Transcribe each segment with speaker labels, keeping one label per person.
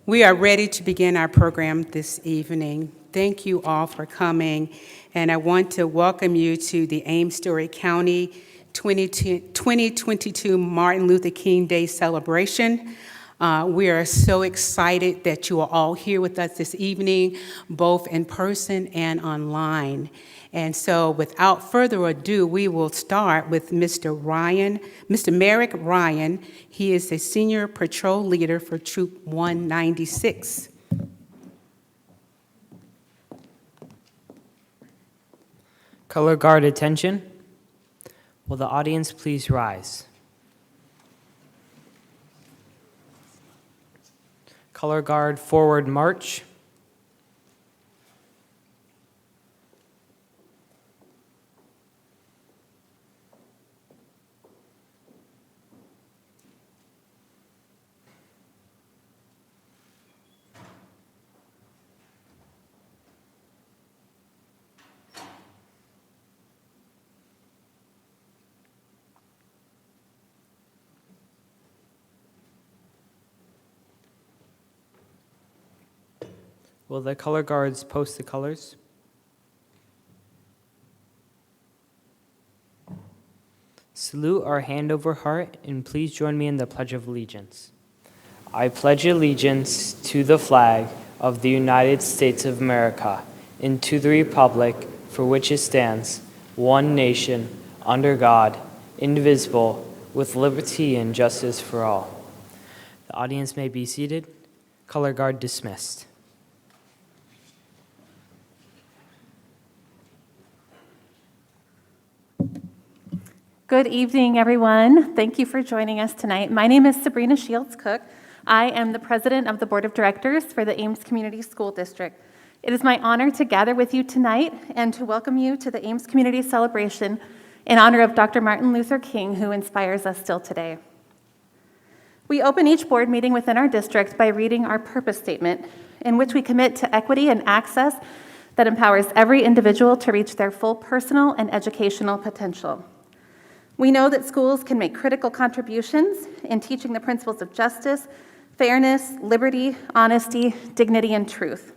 Speaker 1: We are ready to begin our program this evening. Thank you all for coming, and I want to welcome you to the Ames Story County 2022 Martin Luther King Day celebration. We are so excited that you are all here with us this evening, both in person and online. And so without further ado, we will start with Mr. Mlk Ryan. He is a senior patrol leader for Troop 196.
Speaker 2: Color guard attention. Will the audience please rise? Color guard forward march. Will the color guards post the colors? Salute our hand over heart, and please join me in the Pledge of Allegiance. I pledge allegiance to the flag of the United States of America and to the republic for which it stands, one nation, under God, indivisible, with liberty and justice for all. The audience may be seated. Color guard dismissed.
Speaker 3: Good evening, everyone. Thank you for joining us tonight. My name is Sabrina Shields Cook. I am the president of the board of directors for the Ames Community School District. It is my honor to gather with you tonight and to welcome you to the Ames Community Celebration in honor of Dr. Martin Luther King, who inspires us still today. We open each board meeting within our district by reading our purpose statement, in which we commit to equity and access that empowers every individual to reach their full personal and educational potential. We know that schools can make critical contributions in teaching the principles of justice, fairness, liberty, honesty, dignity, and truth.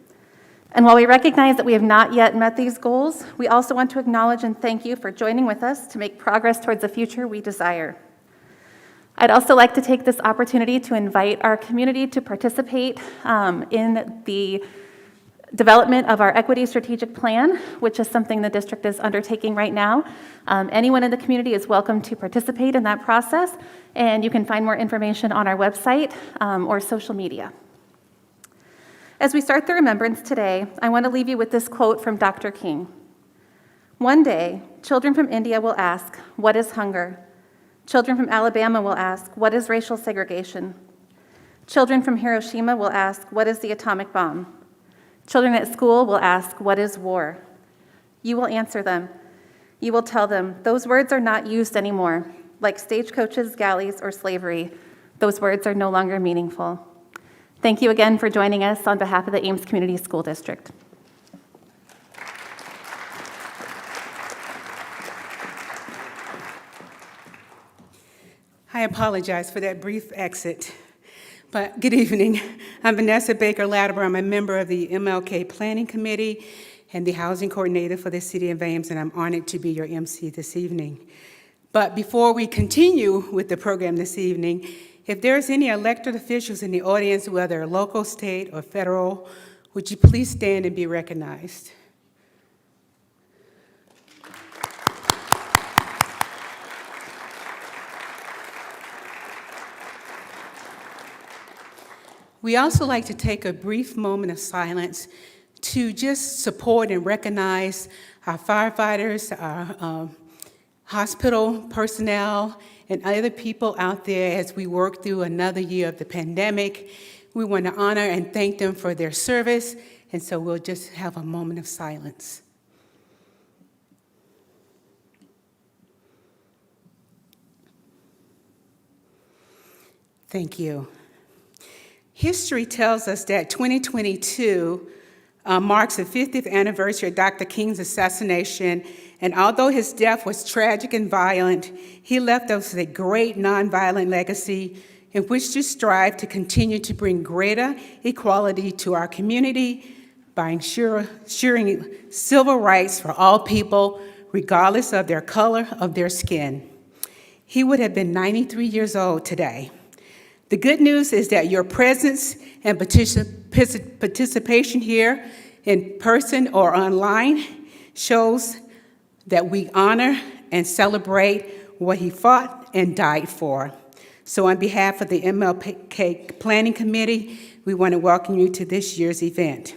Speaker 3: And while we recognize that we have not yet met these goals, we also want to acknowledge and thank you for joining with us to make progress towards the future we desire. I'd also like to take this opportunity to invite our community to participate in the development of our equity strategic plan, which is something the district is undertaking right now. Anyone in the community is welcome to participate in that process, and you can find more information on our website or social media. As we start the remembrance today, I want to leave you with this quote from Dr. King. "One day, children from India will ask, 'What is hunger?' Children from Alabama will ask, 'What is racial segregation?' Children from Hiroshima will ask, 'What is the atomic bomb?' Children at school will ask, 'What is war?' You will answer them. You will tell them, those words are not used anymore, like stagecoaches, galleys, or slavery. Those words are no longer meaningful." Thank you again for joining us on behalf of the Ames Community School District.
Speaker 1: I apologize for that brief exit. But good evening. I'm Vanessa Baker-Latimer. I'm a member of the MLK Planning Committee and the Housing Coordinator for the City of Ames, and I'm honored to be your MC this evening. But before we continue with the program this evening, if there's any elected officials in the audience, whether local, state, or federal, would you please stand and be recognized? We also like to take a brief moment of silence to just support and recognize our firefighters, our hospital personnel, and other people out there as we work through another year of the pandemic. We want to honor and thank them for their service, and so we'll just have a moment of silence. Thank you. History tells us that 2022 marks the 50th anniversary of Dr. King's assassination, and although his death was tragic and violent, he left us a great nonviolent legacy in which to strive to continue to bring greater equality to our community by ensuring civil rights for all people, regardless of their color of their skin. He would have been 93 years old today. The good news is that your presence and participation here in person or online shows that we honor and celebrate what he fought and died for. So on behalf of the MLK Planning Committee, we want to welcome you to this year's event.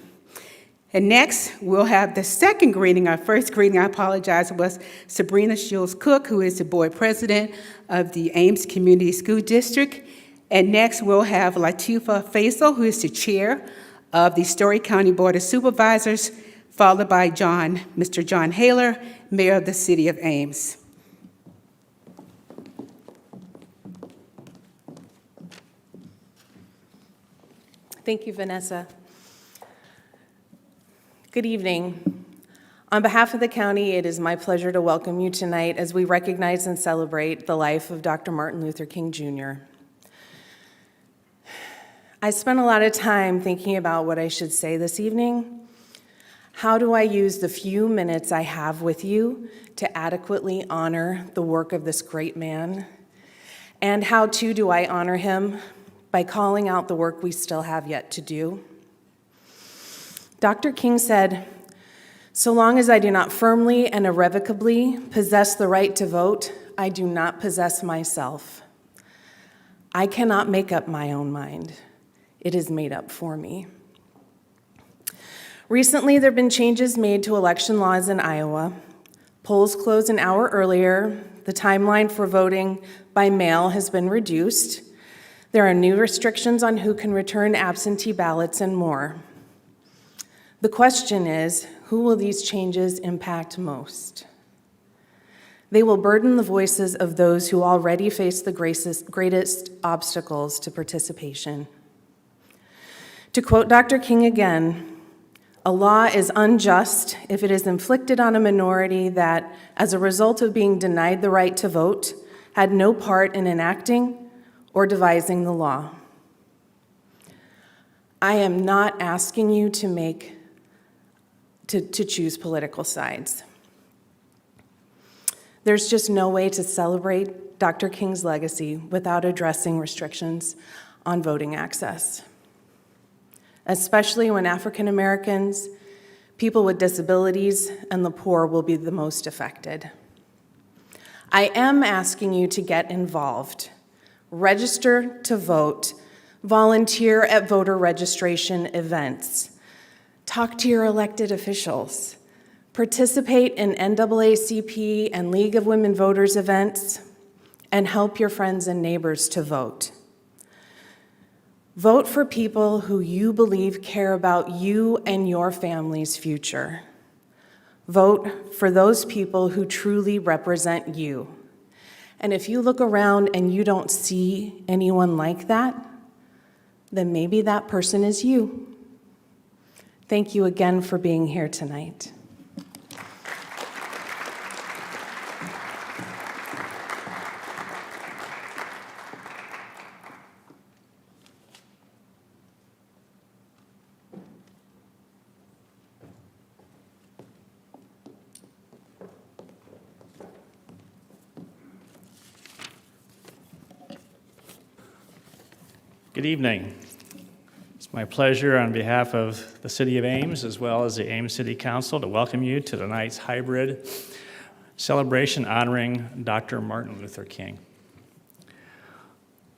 Speaker 1: And next, we'll have the second greeting. Our first greeting, I apologize, was Sabrina Shields Cook, who is the board president of the Ames Community School District. And next, we'll have Latifa Faisal, who is the chair of the Story County Board of Supervisors, followed by Mr. John Haler, mayor of the city of Ames.
Speaker 4: Thank you, Vanessa. Good evening. On behalf of the county, it is my pleasure to welcome you tonight as we recognize and celebrate the life of Dr. Martin Luther King Jr. I spent a lot of time thinking about what I should say this evening. How do I use the few minutes I have with you to adequately honor the work of this great man? And how, too, do I honor him? By calling out the work we still have yet to do. Dr. King said, "So long as I do not firmly and irrevocably possess the right to vote, I do not possess myself. I cannot make up my own mind. It is made up for me." Recently, there have been changes made to election laws in Iowa. Polls close an hour earlier. The timeline for voting by mail has been reduced. There are new restrictions on who can return absentee ballots and more. The question is, who will these changes impact most? They will burden the voices of those who already face the greatest obstacles to participation. To quote Dr. King again, "A law is unjust if it is inflicted on a minority that, as a result of being denied the right to vote, had no part in enacting or devising the law." I am not asking you to choose political sides. There's just no way to celebrate Dr. King's legacy without addressing restrictions on voting access, especially when African Americans, people with disabilities, and the poor will be the most affected. I am asking you to get involved. Register to vote. Volunteer at voter registration events. Talk to your elected officials. Participate in NAACP and League of Women Voters events, and help your friends and neighbors to vote. Vote for people who you believe care about you and your family's future. Vote for those people who truly represent you. And if you look around and you don't see anyone like that, then maybe that person is you. Thank you again for being here tonight.
Speaker 5: Good evening. It's my pleasure on behalf of the City of Ames, as well as the Ames City Council, to welcome you to tonight's hybrid celebration honoring Dr. Martin Luther King.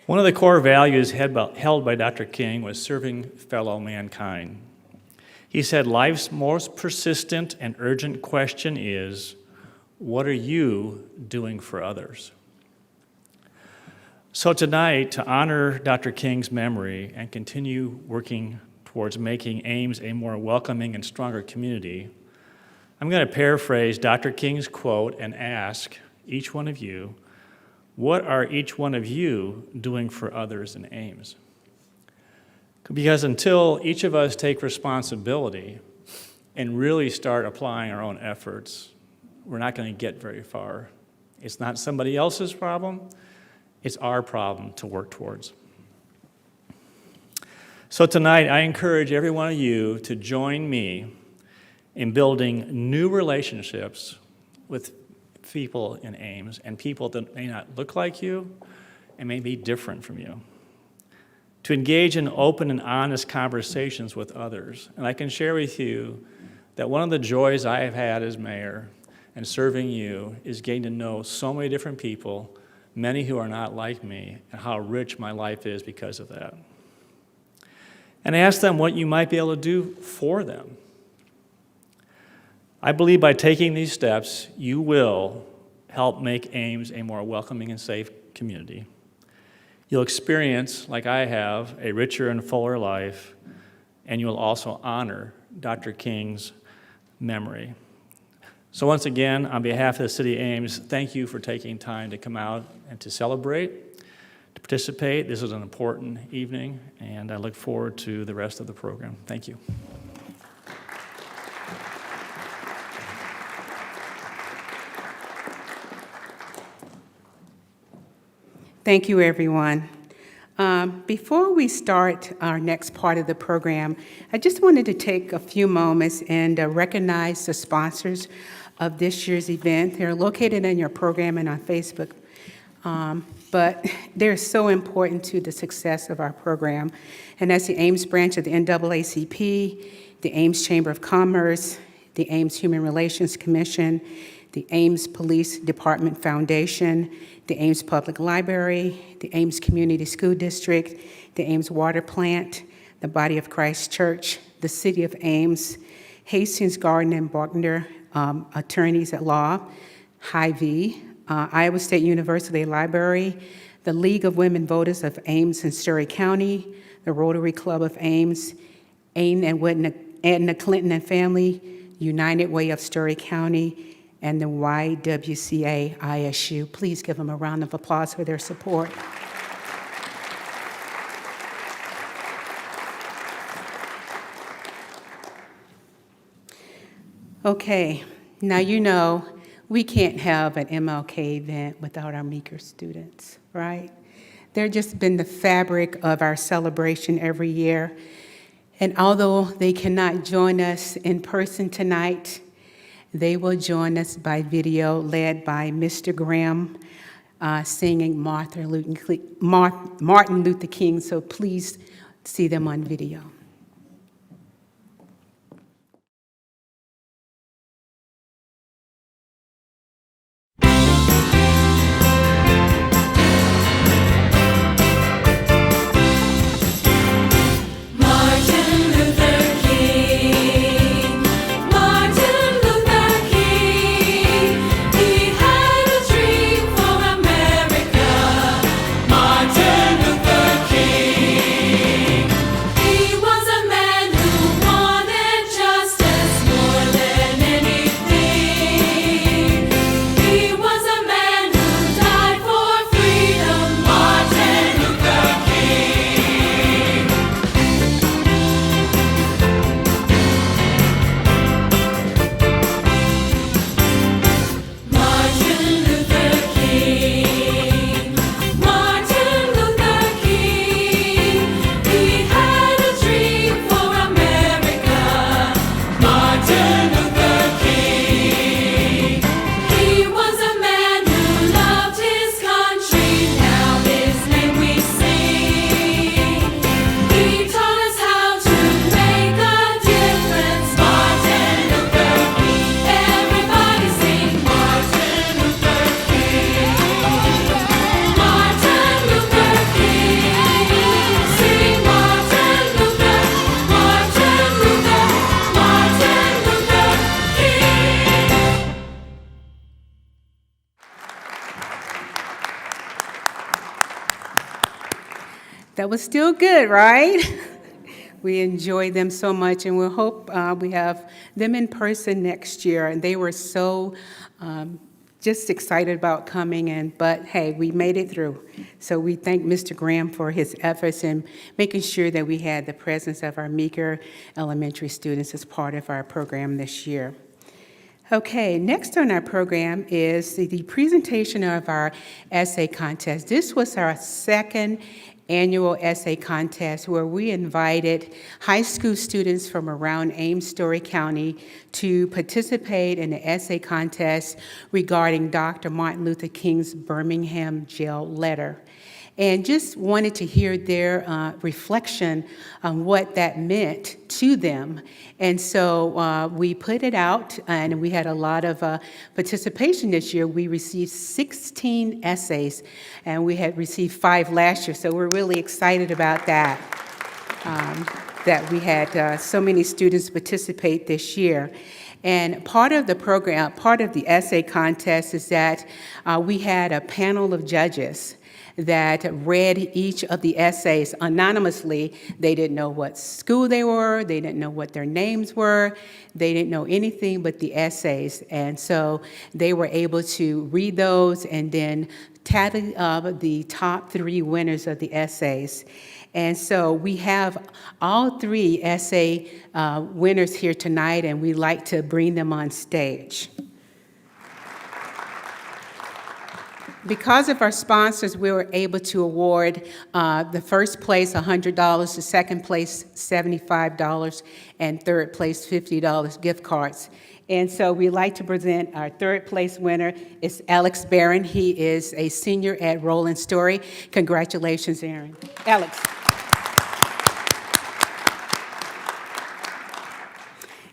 Speaker 5: One of the core values held by Dr. King was serving fellow mankind. He said, "Life's most persistent and urgent question is, what are you doing for others?" So tonight, to honor Dr. King's memory and continue working towards making Ames a more welcoming and stronger community, I'm going to paraphrase Dr. King's quote and ask each one of you, what are each one of you doing for others in Ames? Because until each of us take responsibility and really start applying our own efforts, we're not going to get very far. It's not somebody else's problem. It's our problem to work towards. So tonight, I encourage every one of you to join me in building new relationships with people in Ames and people that may not look like you and may be different from you. To engage in open and honest conversations with others. And I can share with you that one of the joys I have had as mayor and serving you is getting to know so many different people, many who are not like me, and how rich my life is because of that. And ask them what you might be able to do for them. I believe by taking these steps, you will help make Ames a more welcoming and safe community. You'll experience, like I have, a richer and fuller life, and you'll also honor Dr. King's memory. So once again, on behalf of the City of Ames, thank you for taking time to come out and to celebrate, to participate. This is an important evening, and I look forward to the rest of the program. Thank you.
Speaker 1: Thank you, everyone. Before we start our next part of the program, I just wanted to take a few moments and recognize the sponsors of this year's event. They're located in your program and on Facebook, but they're so important to the success of our program. And that's the Ames branch of the NAACP, the Ames Chamber of Commerce, the Ames Human Relations Commission, the Ames Police Department Foundation, the Ames Public Library, the Ames Community School District, the Ames Water Plant, the Body of Christ Church, the City of Ames, Hastings, Garden, and Buckner Attorneys at Law, Hy-Vee, Iowa State University Library, the League of Women Voters of Ames and Surrey County, the Rotary Club of Ames, Ain and Edna Clinton and Family, United Way of Surrey County, and the YWCA ISU. Please give them a round of applause for their support. Okay, now you know we can't have an MLK event without our Meeker students, right? They've just been the fabric of our celebration every year. And although they cannot join us in person tonight, they will join us by video, led by Mr. Graham, singing Martin Luther King, so please see them on video. That was still good, right? We enjoyed them so much, and we hope we have them in person next year. And they were so just excited about coming in, but hey, we made it through. So we thank Mr. Graham for his efforts in making sure that we had the presence of our Meeker elementary students as part of our program this year. Okay, next on our program is the presentation of our essay contest. This was our second annual essay contest where we invited high school students from around Ames, Story County to participate in the essay contest regarding Dr. Martin Luther King's Birmingham jail letter. And just wanted to hear their reflection on what that meant to them. And so we put it out, and we had a lot of participation this year. We received 16 essays, and we had received 5 last year, so we're really excited about that, that we had so many students participate this year. And part of the program, part of the essay contest is that we had a panel of judges that read each of the essays anonymously. They didn't know what school they were, they didn't know what their names were, they didn't know anything but the essays. And so they were able to read those and then tally up the top 3 winners of the essays. And so we have all 3 essay winners here tonight, and we'd like to bring them on stage. Because of our sponsors, we were able to award the first place $100, the second place $75, and third place $50 gift cards. And so we'd like to present our third place winner. It's Alex Barron. He is a senior at Roland Story. Congratulations, Aaron. Alex.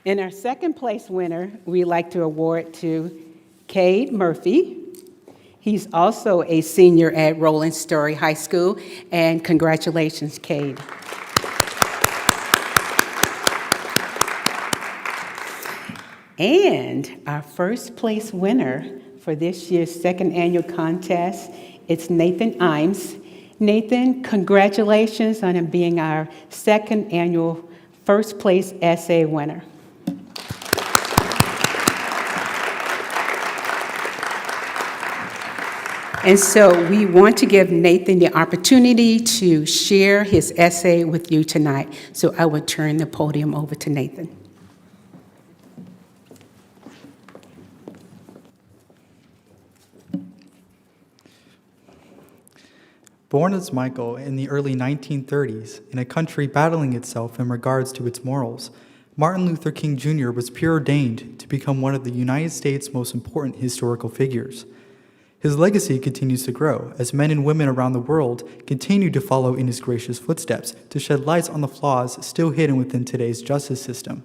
Speaker 1: And our second place winner, we'd like to award to Cade Murphy. He's also a senior at Roland Story High School, and congratulations, Cade. And our first place winner for this year's second annual contest, it's Nathan Ames. Nathan, congratulations on him being our second annual first place essay winner. And so we want to give Nathan the opportunity to share his essay with you tonight. So I will turn the podium over to Nathan.
Speaker 6: Born as Michael in the early 1930s, in a country battling itself in regards to its morals, Martin Luther King Jr. was preordained to become one of the United States' most important historical figures. His legacy continues to grow as men and women around the world continue to follow in his gracious footsteps to shed light on the flaws still hidden within today's justice system.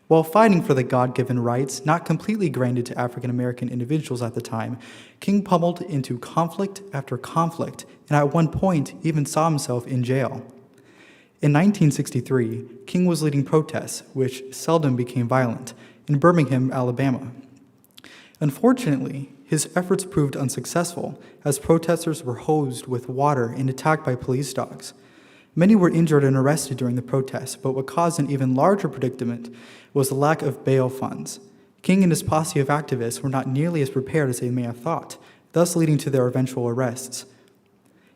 Speaker 6: While fighting for the God-given rights not completely granted to African American individuals at the time, King pummeled into conflict after conflict, and at one point even saw himself in jail. In 1963, King was leading protests, which seldom became violent, in Birmingham, Alabama. Unfortunately, his efforts proved unsuccessful, as protesters were hosed with water and attacked by police dogs. Many were injured and arrested during the protests, but what caused an even larger predicament was the lack of bail funds. King and his posse of activists were not nearly as prepared as they may have thought, thus leading to their eventual arrests.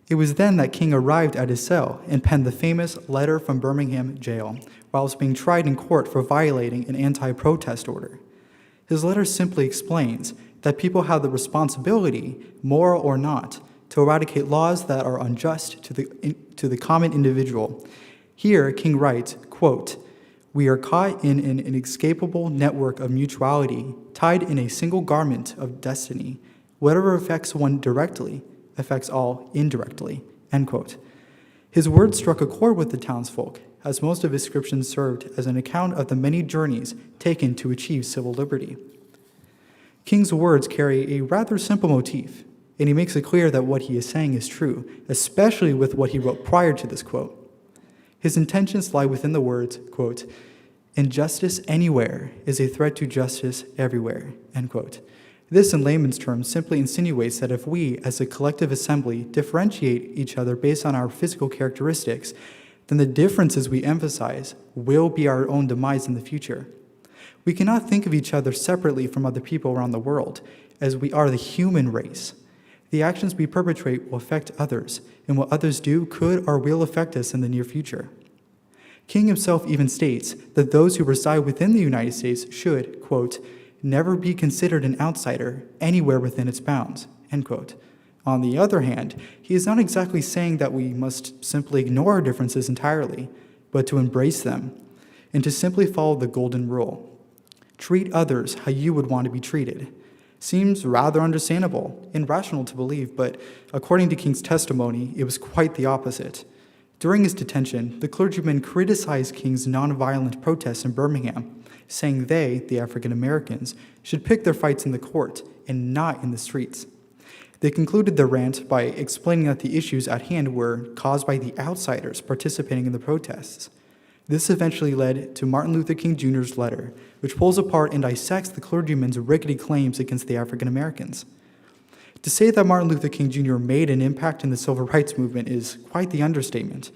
Speaker 6: It was then that King arrived at his cell and penned the famous Letter from Birmingham Jail, whilst being tried in court for violating an anti-protest order. His letter simply explains that people have the responsibility, moral or not, to eradicate laws that are unjust to the common individual. Here, King writes, quote, "We are caught in an inescapable network of mutuality, tied in a single garment of destiny. Whatever affects one directly affects all indirectly," end quote. His words struck a chord with the townsfolk, as most of his scriptures served as an account of the many journeys taken to achieve civil liberty. King's words carry a rather simple motif, and he makes it clear that what he is saying is true, especially with what he wrote prior to this quote. His intentions lie within the words, quote, "Injustice anywhere is a threat to justice everywhere," end quote. This, in layman's terms, simply insinuates that if we, as a collective assembly, differentiate each other based on our physical characteristics, then the differences we emphasize will be our own demise in the future. We cannot think of each other separately from other people around the world, as we are the human race. The actions we perpetrate will affect others, and what others do could or will affect us in the near future. King himself even states that those who reside within the United States should, quote, "never be considered an outsider anywhere within its bounds," end quote. On the other hand, he is not exactly saying that we must simply ignore our differences entirely, but to embrace them, and to simply follow the golden rule. Treat others how you would want to be treated. Seems rather understandable and rational to believe, but according to King's testimony, it was quite the opposite. During his detention, the clergyman criticized King's nonviolent protests in Birmingham, saying they, the African Americans, should pick their fights in the court and not in the streets. They concluded their rant by explaining that the issues at hand were caused by the outsiders participating in the protests. This eventually led to Martin Luther King Jr.'s letter, which pulls apart and dissects the clergyman's rickety claims against the African Americans. To say that Martin Luther King Jr. made an impact in the civil rights movement is quite the understatement.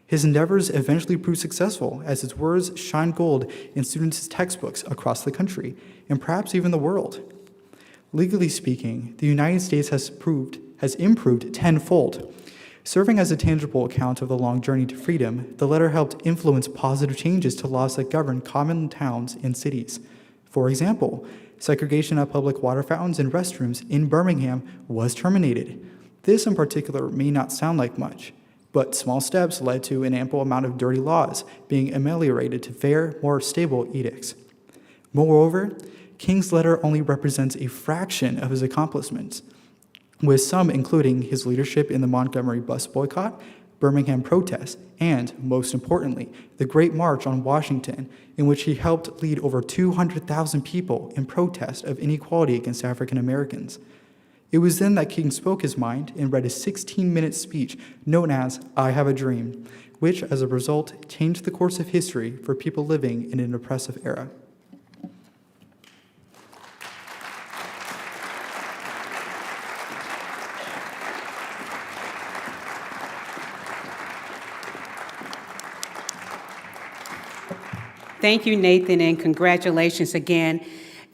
Speaker 6: His endeavors eventually proved successful, as his words shine gold in students' textbooks across the country, and perhaps even the world. Legally speaking, the United States has improved tenfold. Serving as a tangible account of the long journey to freedom, the letter helped influence positive changes to laws that govern common towns and cities. For example, segregation at public water fountains and restrooms in Birmingham was terminated. This in particular may not sound like much, but small steps led to an ample amount of dirty laws being ameliorated to fair, more stable edicts. Moreover, King's letter only represents a fraction of his accomplishments, with some including his leadership in the Montgomery bus boycott, Birmingham protests, and, most importantly, the Great March on Washington, in which he helped lead over 200,000 people in protest of inequality against African Americans. It was then that King spoke his mind and read a 16-minute speech known as I Have a Dream, which, as a result, changed the course of history for people living in an oppressive era.
Speaker 1: Thank you, Nathan, and congratulations again.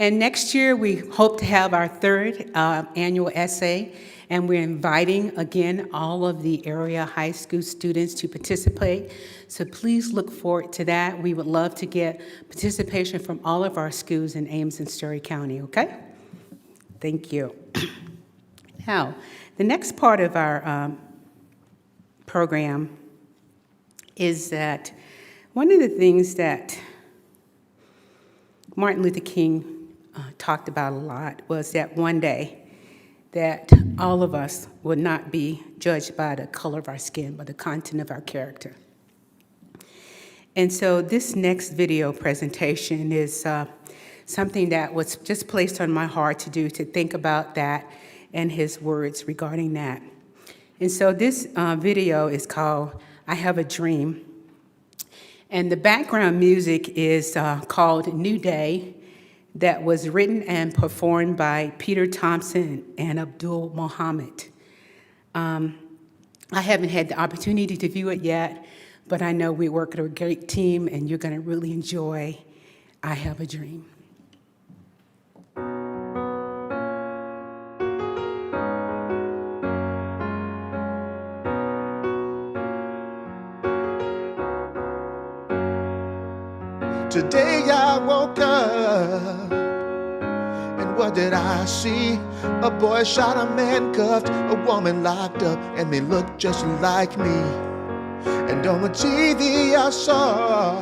Speaker 1: And next year, we hope to have our third annual essay, and we're inviting, again, all of the area high school students to participate. So please look forward to that. We would love to get participation from all of our schools in Ames and Story County, okay? Thank you. Now, the next part of our program is that one of the things that Martin Luther King talked about a lot was that one day that all of us would not be judged by the color of our skin, but the content of our character. And so this next video presentation is something that was just placed on my heart to do, to think about that and his words regarding that. And so this video is called I Have a Dream. And the background music is called New Day, that was written and performed by Peter Thompson and Abdul Muhammad. I haven't had the opportunity to view it yet, but I know we work with a great team, and you're going to really enjoy I Have a Dream.
Speaker 7: Today I woke up, and what did I see? A boy shot, a man cuffed, a woman locked up, and they looked just like me. And on the TV I saw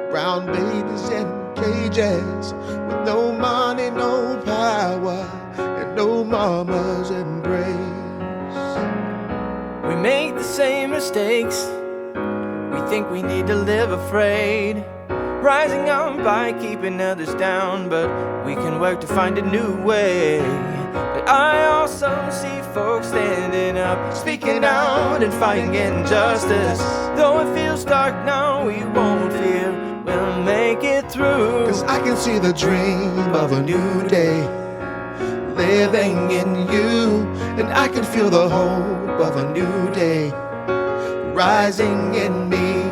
Speaker 7: brown babies in cages, with no money, no power, and no mama's embrace.
Speaker 8: We make the same mistakes. We think we need to live afraid, rising up by keeping others down, but we can work to find a new way. But I also see folks standing up, speaking out and fighting injustice. Though it feels dark now, we won't fear, we'll make it through.
Speaker 7: 'Cause I can see the dream of a new day living in you, and I can feel the hope of a new day rising in me.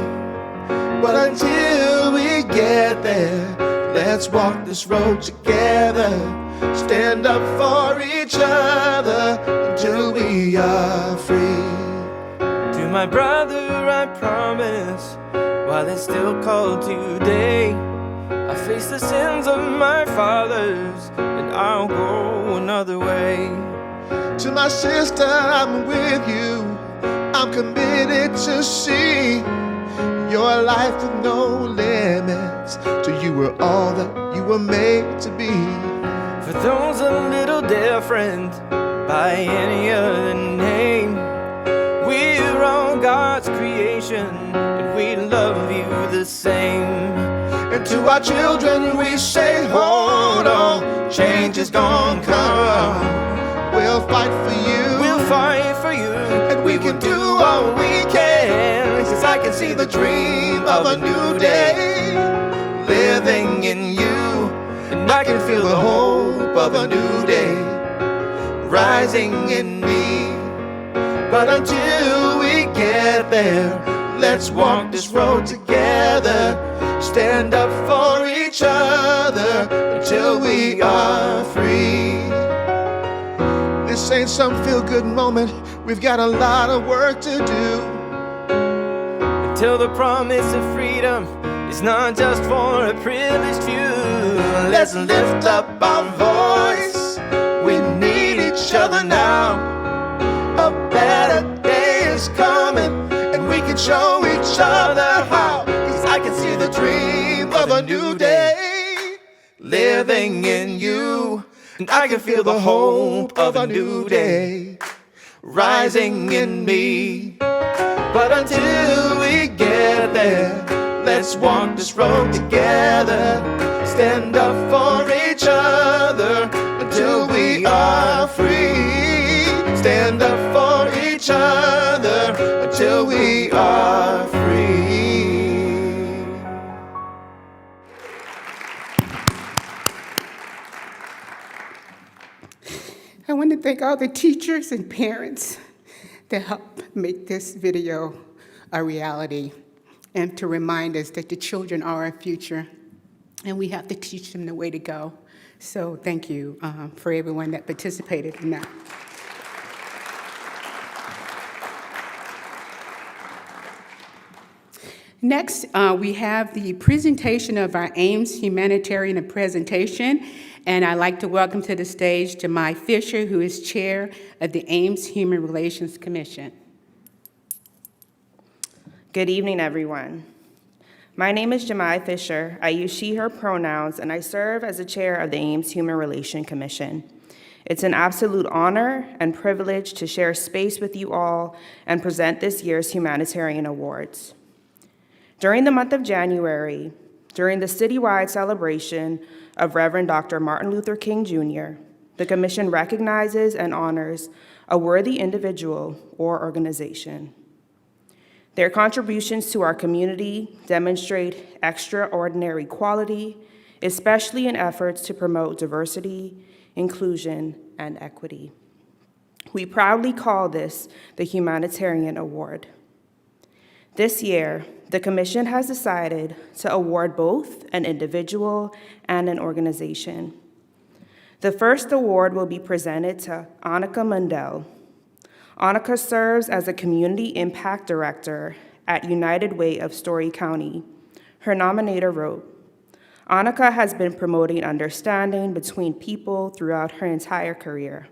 Speaker 7: But until we get there, let's walk this road together, stand up for each other until we are free.
Speaker 8: To my brother I promise, while it's still called today, I'll face the sins of my fathers, and I'll go another way.
Speaker 7: To my sister, I'm with you. I'm committed to see your life with no limits. To you were all that you were made to be.
Speaker 8: For those a little different by any other name, we're all God's creation, and we love you the same.
Speaker 7: And to our children we say, hold on, change is gonna come. We'll fight for you.
Speaker 8: We'll fight for you,
Speaker 7: and we can do all we can. 'Cause I can see the dream of a new day living in you. And I can feel the hope of a new day rising in me. But until we get there, let's walk this road together. Stand up for each other until we are free. This ain't some feel-good moment. We've got a lot of work to do.
Speaker 8: Until the promise of freedom is not just for a privileged few.
Speaker 7: Let's lift up our voice. We need each other now. A better day is coming, and we can show each other how. 'Cause I can see the dream of a new day living in you. And I can feel the hope of a new day rising in me. But until we get there, let's walk this road together. Stand up for each other until we are free. Stand up for each other until we are free.
Speaker 1: I want to thank all the teachers and parents that helped make this video a reality, and to remind us that the children are our future, and we have to teach them the way to go. So thank you for everyone that participated in that. Next, we have the presentation of our Ames Humanitarian Presentation, and I'd like to welcome to the stage Jemai Fisher, who is chair of the Ames Human Relations Commission.
Speaker 9: Good evening, everyone. My name is Jemai Fisher. I use she, her pronouns, and I serve as the chair of the Ames Human Relations Commission. It's an absolute honor and privilege to share space with you all and present this year's Humanitarian Awards. During the month of January, during the citywide celebration of Reverend Dr. Martin Luther King Jr., the Commission recognizes and honors a worthy individual or organization. Their contributions to our community demonstrate extraordinary quality, especially in efforts to promote diversity, inclusion, and equity. We proudly call this the Humanitarian Award. This year, the Commission has decided to award both an individual and an organization. The first award will be presented to Annika Mundell. Annika serves as a Community Impact Director at United Way of Story County. Her nominator wrote, Annika has been promoting understanding between people throughout her entire career.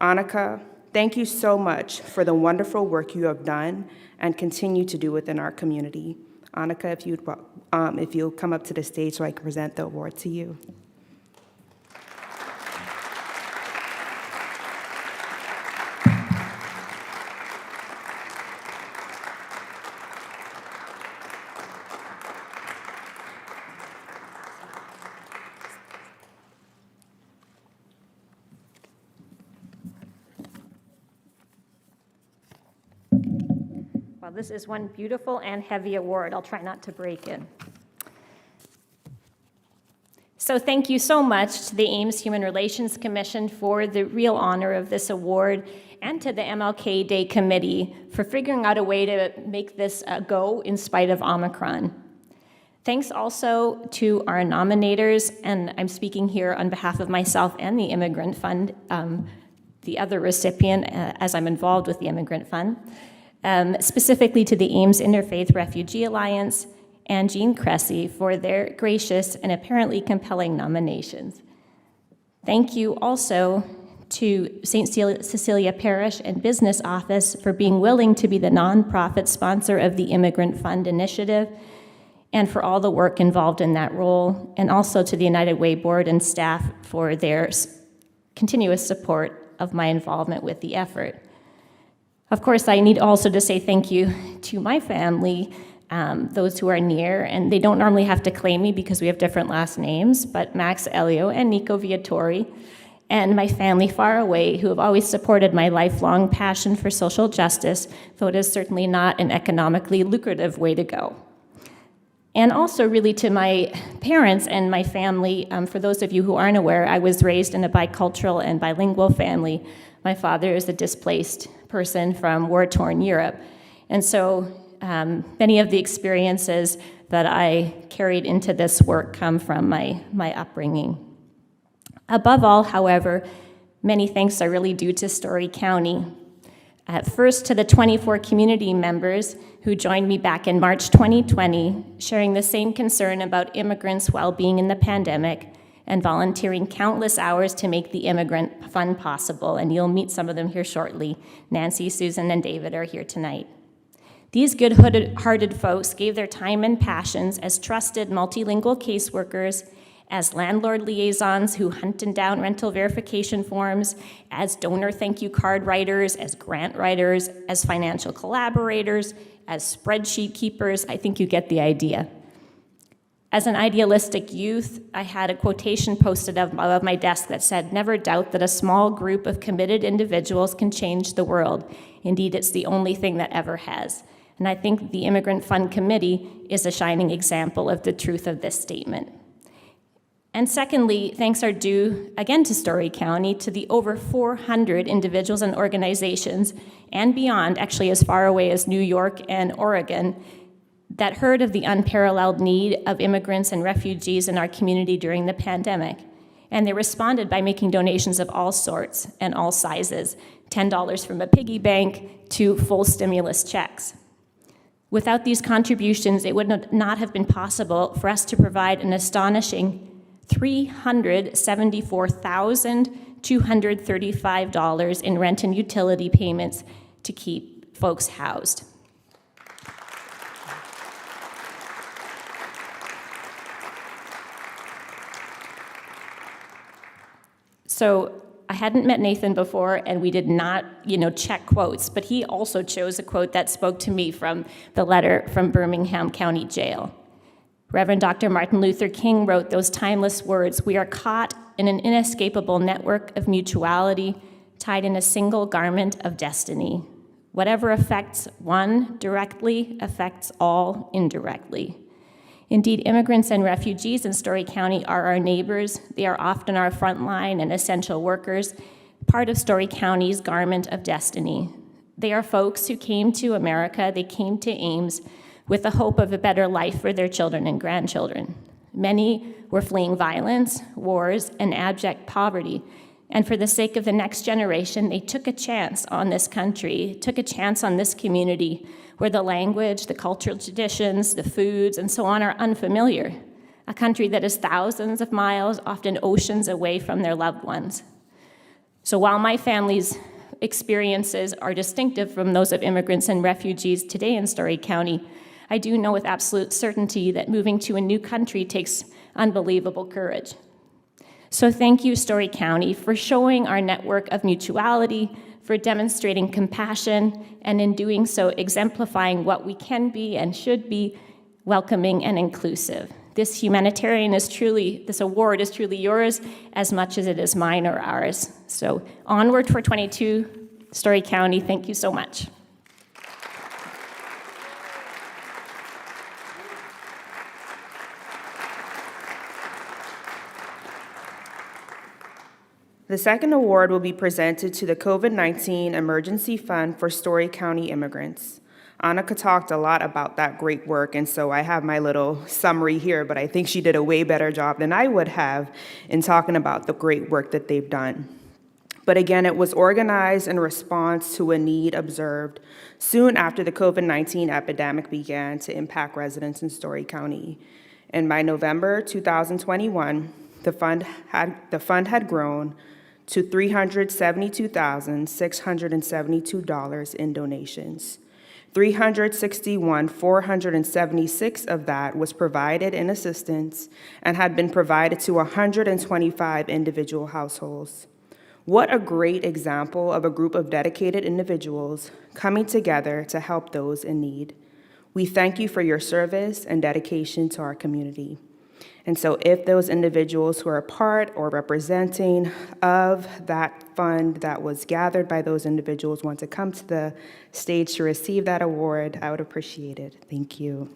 Speaker 9: Annika, thank you so much for the wonderful work you have done and continue to do within our community. Annika, if you'll come up to the stage so I can present the award to you.
Speaker 10: Well, this is one beautiful and heavy award. I'll try not to break it. So thank you so much to the Ames Human Relations Commission for the real honor of this award, and to the MLK Day Committee for figuring out a way to make this go in spite of Omicron. Thanks also to our nominators, and I'm speaking here on behalf of myself and the Immigrant Fund, the other recipient, as I'm involved with the Immigrant Fund. Specifically to the Ames Interfaith Refugee Alliance and Jean Cressy for their gracious and apparently compelling nominations. Thank you also to St. Cecilia Parish and Business Office for being willing to be the nonprofit sponsor of the Immigrant Fund Initiative, and for all the work involved in that role, and also to the United Way Board and staff for their continuous support of my involvement with the effort. Of course, I need also to say thank you to my family, those who are near, and they don't normally have to claim me because we have different last names, but Max Elio and Nico Viatori, and my family far away who have always supported my lifelong passion for social justice, though it is certainly not an economically lucrative way to go. And also really to my parents and my family. For those of you who aren't aware, I was raised in a bicultural and bilingual family. My father is a displaced person from war-torn Europe. And so many of the experiences that I carried into this work come from my upbringing. Above all, however, many thanks are really due to Story County. First, to the 24 community members who joined me back in March 2020, sharing the same concern about immigrants' well-being in the pandemic and volunteering countless hours to make the Immigrant Fund possible. And you'll meet some of them here shortly. Nancy, Susan, and David are here tonight. These good-hearted folks gave their time and passions as trusted multilingual caseworkers, as landlord liaisons who hunted down rental verification forms, as donor thank you card writers, as grant writers, as financial collaborators, as spreadsheet keepers. I think you get the idea. As an idealistic youth, I had a quotation posted above my desk that said, "Never doubt that a small group of committed individuals can change the world. Indeed, it's the only thing that ever has." And I think the Immigrant Fund Committee is a shining example of the truth of this statement. And secondly, thanks are due, again to Story County, to the over 400 individuals and organizations, and beyond, actually as far away as New York and Oregon, that heard of the unparalleled need of immigrants and refugees in our community during the pandemic. And they responded by making donations of all sorts and all sizes, $10 from a piggy bank to full stimulus checks. Without these contributions, it would not have been possible for us to provide an astonishing $374,235 in rent and utility payments to keep folks housed. So I hadn't met Nathan before, and we did not, check quotes, but he also chose a quote that spoke to me from the letter from Birmingham County Jail. Reverend Dr. Martin Luther King wrote those timeless words, "We are caught in an inescapable network of mutuality, tied in a single garment of destiny. Whatever affects one directly affects all indirectly." Indeed, immigrants and refugees in Story County are our neighbors. They are often our frontline and essential workers, part of Story County's garment of destiny. They are folks who came to America, they came to Ames, with the hope of a better life for their children and grandchildren. Many were fleeing violence, wars, and abject poverty, and for the sake of the next generation, they took a chance on this country, took a chance on this community, where the language, the cultural traditions, the foods, and so on are unfamiliar, a country that is thousands of miles, often oceans away from their loved ones. So while my family's experiences are distinctive from those of immigrants and refugees today in Story County, I do know with absolute certainty that moving to a new country takes unbelievable courage. So thank you, Story County, for showing our network of mutuality, for demonstrating compassion, and in doing so, exemplifying what we can be and should be, welcoming and inclusive. This this award is truly yours as much as it is mine or ours. So onward for 22, Story County, thank you so much.
Speaker 9: The second award will be presented to the COVID-19 Emergency Fund for Story County immigrants. Annika talked a lot about that great work, and so I have my little summary here, but I think she did a way better job than I would have in talking about the great work that they've done. But again, it was organized in response to a need observed soon after the COVID-19 epidemic began to impact residents in Story County. And by November 2021, the fund had grown to $372,672 in donations. $361,476 of that was provided in assistance and had been provided to 125 individual households. What a great example of a group of dedicated individuals coming together to help those in need. We thank you for your service and dedication to our community. And so if those individuals who are part or representing of that fund that was gathered by those individuals want to come to the stage to receive that award, I would appreciate it. Thank you.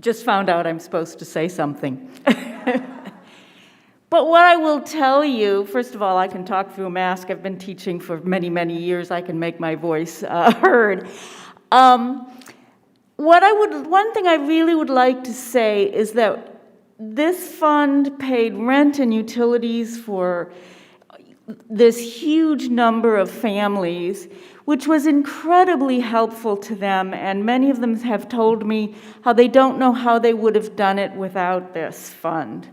Speaker 11: Just found out I'm supposed to say something. But what I will tell you, first of all, I can talk through a mask. I've been teaching for many, many years. I can make my voice heard. One thing I really would like to say is that this fund paid rent and utilities for this huge number of families, which was incredibly helpful to them, and many of them have told me how they don't know how they would have done it without this fund.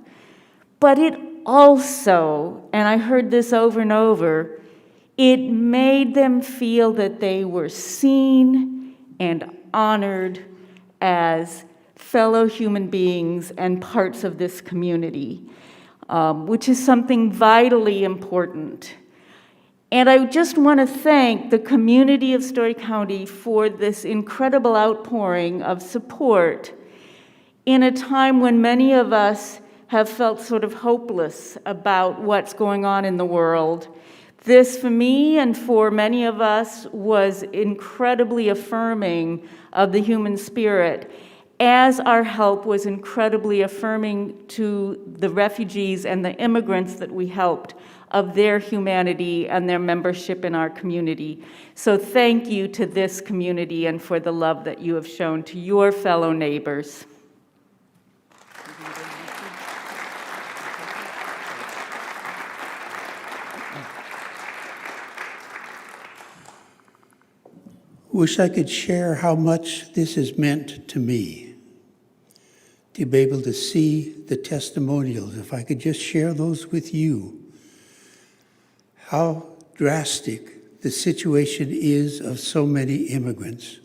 Speaker 11: But it also, and I heard this over and over, it made them feel that they were seen and honored as fellow human beings and parts of this community, which is something vitally important. And I just want to thank the community of Story County for this incredible outpouring of support in a time when many of us have felt sort of hopeless about what's going on in the world. This, for me and for many of us, was incredibly affirming of the human spirit, as our help was incredibly affirming to the refugees and the immigrants that we helped of their humanity and their membership in our community. So thank you to this community and for the love that you have shown to your fellow neighbors.
Speaker 12: Wish I could share how much this has meant to me, to be able to see the testimonials. If I could just share those with you, how drastic the situation is of so many immigrants.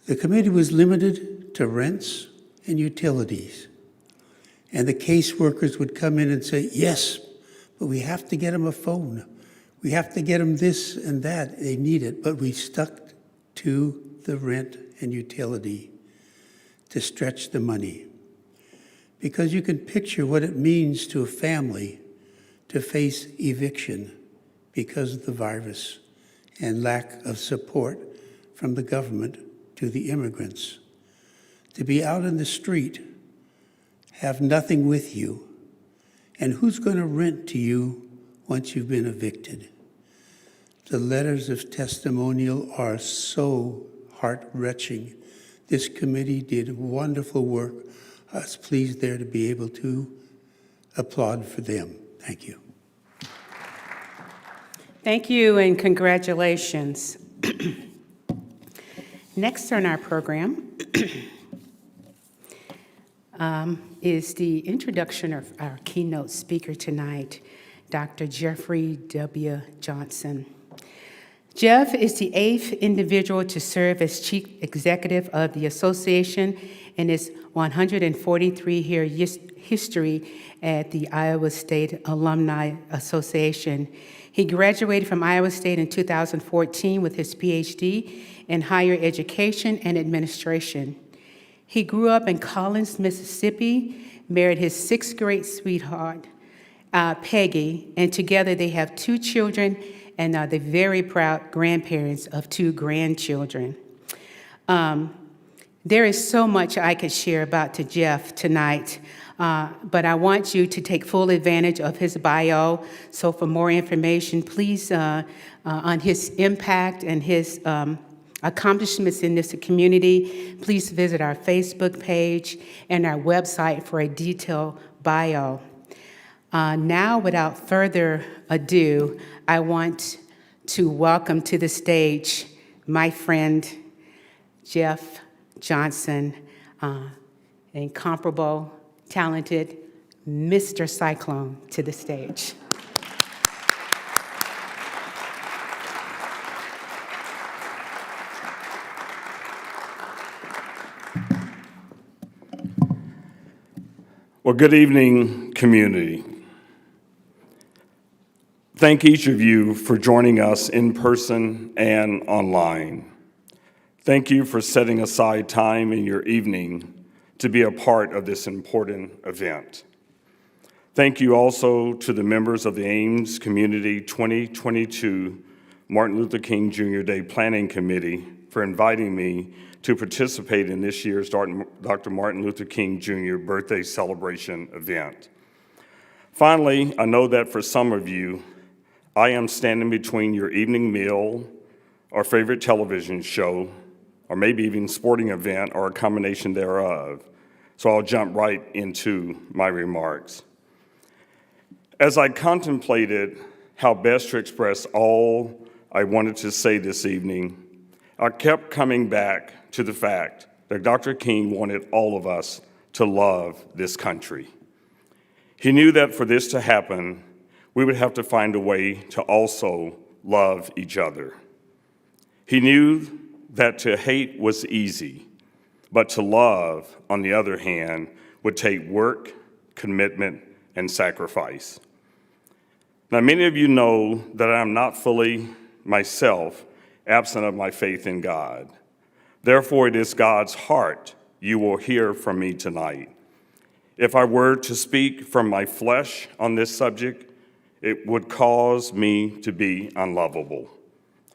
Speaker 12: The committee was limited to rents and utilities, and the caseworkers would come in and say, yes, but we have to get them a phone. We have to get them this and that. They need it, but we stuck to the rent and utility to stretch the money. Because you can picture what it means to a family to face eviction because of the virus and lack of support from the government to the immigrants. To be out in the street, have nothing with you, and who's going to rent to you once you've been evicted? The letters of testimonial are so heart-wrenching. This committee did wonderful work. I was pleased there to be able to applaud for them. Thank you.
Speaker 1: Thank you and congratulations. Next on our program is the introduction of our keynote speaker tonight, Dr. Jeffrey W. Johnson. Jeff is the 8th individual to serve as Chief Executive of the Association in its 143-year history at the Iowa State Alumni Association. He graduated from Iowa State in 2014 with his PhD in higher education and administration. He grew up in Collins, Mississippi, married his 6th grade sweetheart, Peggy, and together they have 2 children and are the very proud grandparents of 2 grandchildren. There is so much I could share about to Jeff tonight. but I want you to take full advantage of his bio. So for more information, please, on his impact and his accomplishments in this community, please visit our Facebook page and our website for a detailed bio. Now, without further ado, I want to welcome to the stage my friend, Jeff Johnson, incomparable, talented Mr. Cyclone, to the stage.
Speaker 13: Well, good evening, community. Thank each of you for joining us in person and online. Thank you for setting aside time in your evening to be a part of this important event. Thank you also to the members of the Ames Community 2022 Martin Luther King Jr. Day Planning Committee for inviting me to participate in this year's Dr. Martin Luther King Jr. birthday celebration event. Finally, I know that for some of you, I am standing between your evening meal or favorite television show, or maybe even sporting event or a combination thereof. So I'll jump right into my remarks. As I contemplated how best to express all I wanted to say this evening, I kept coming back to the fact that Dr. King wanted all of us to love this country. He knew that for this to happen, we would have to find a way to also love each other. He knew that to hate was easy, but to love, on the other hand, would take work, commitment, and sacrifice. Now, many of you know that I am not fully myself, absent of my faith in God. Therefore, it is God's heart you will hear from me tonight. If I were to speak from my flesh on this subject, it would cause me to be unlovable.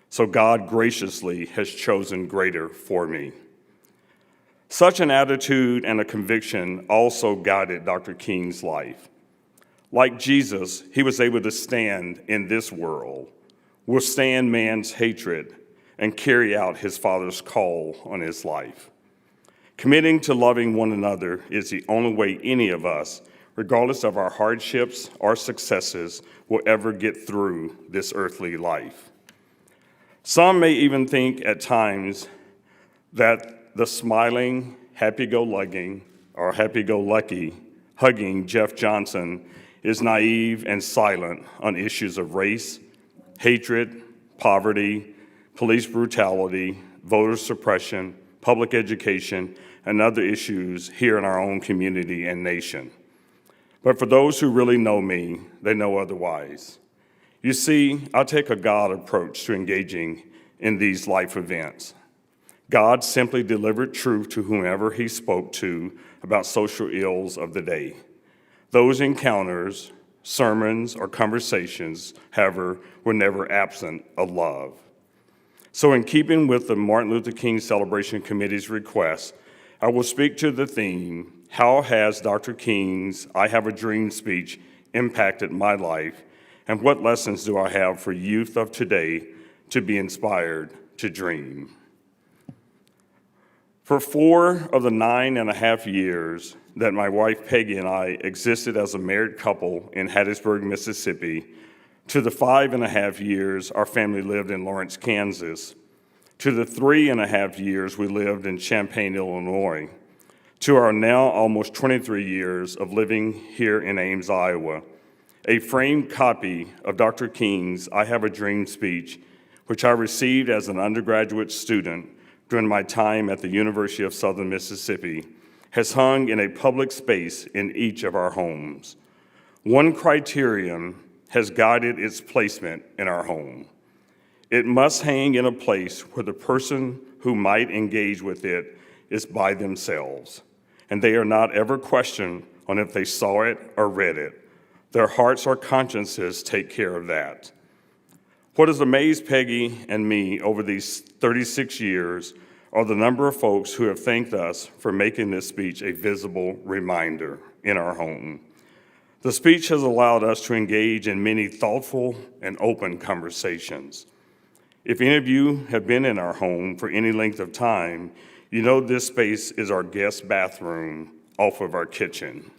Speaker 13: So God graciously has chosen greater for me. Such an attitude and a conviction also guided Dr. King's life. Like Jesus, he was able to stand in this world, withstand man's hatred, and carry out his Father's call on his life. Committing to loving one another is the only way any of us, regardless of our hardships or successes, will ever get through this earthly life. Some may even think at times that the smiling, happy-go-lucky, or happy-go-lucky, hugging Jeff Johnson is naive and silent on issues of race, hatred, poverty, police brutality, voter suppression, public education, and other issues here in our own community and nation. But for those who really know me, they know otherwise. You see, I take a God approach to engaging in these life events. God simply delivered truth to whomever he spoke to about social ills of the day. Those encounters, sermons, or conversations, however, were never absent of love. So in keeping with the Martin Luther King Celebration Committee's request, I will speak to the theme, how has Dr. King's I Have a Dream speech impacted my life, and what lessons do I have for youth of today to be inspired to dream? For 4 of the 9.5 years that my wife Peggy and I existed as a married couple in Hattiesburg, Mississippi, to the 5.5 years our family lived in Lawrence, Kansas, to the 3.5 years we lived in Champaign, Illinois, to our now almost 23 years of living here in Ames, Iowa, a framed copy of Dr. King's I Have a Dream speech, which I received as an undergraduate student during my time at the University of Southern Mississippi, has hung in a public space in each of our homes. One criterion has guided its placement in our home. It must hang in a place where the person who might engage with it is by themselves, and they are not ever questioned on if they saw it or read it. Their hearts or consciences take care of that. What has amazed Peggy and me over these 36 years are the number of folks who have thanked us for making this speech a visible reminder in our home. The speech has allowed us to engage in many thoughtful and open conversations. If any of you have been in our home for any length of time, you know this space is our guest bathroom off of our kitchen.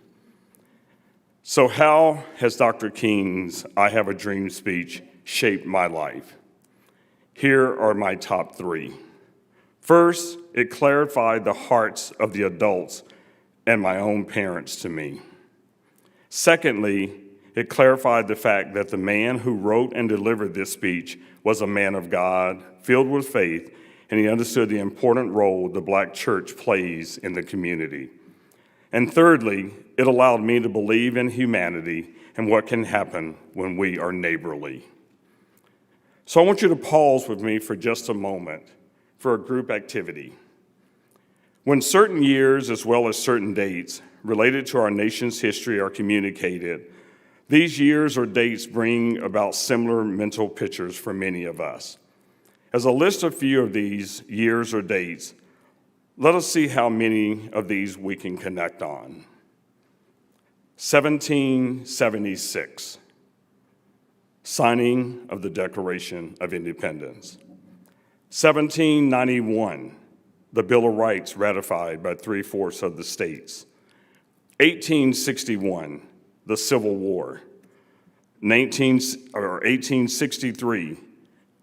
Speaker 13: So how has Dr. King's I Have a Dream speech shaped my life? Here are my top 3. First, it clarified the hearts of the adults and my own parents to me. Secondly, it clarified the fact that the man who wrote and delivered this speech was a man of God, filled with faith, and he understood the important role the Black church plays in the community. And thirdly, it allowed me to believe in humanity and what can happen when we are neighborly. So I want you to pause with me for just a moment for a group activity. When certain years as well as certain dates related to our nation's history are communicated, these years or dates bring about similar mental pictures for many of us. As I list a few of these years or dates, let us see how many of these we can connect on. 1776, signing of the Declaration of Independence. 1791, the Bill of Rights ratified by 3/4 of the states. 1861, the Civil War. 1863,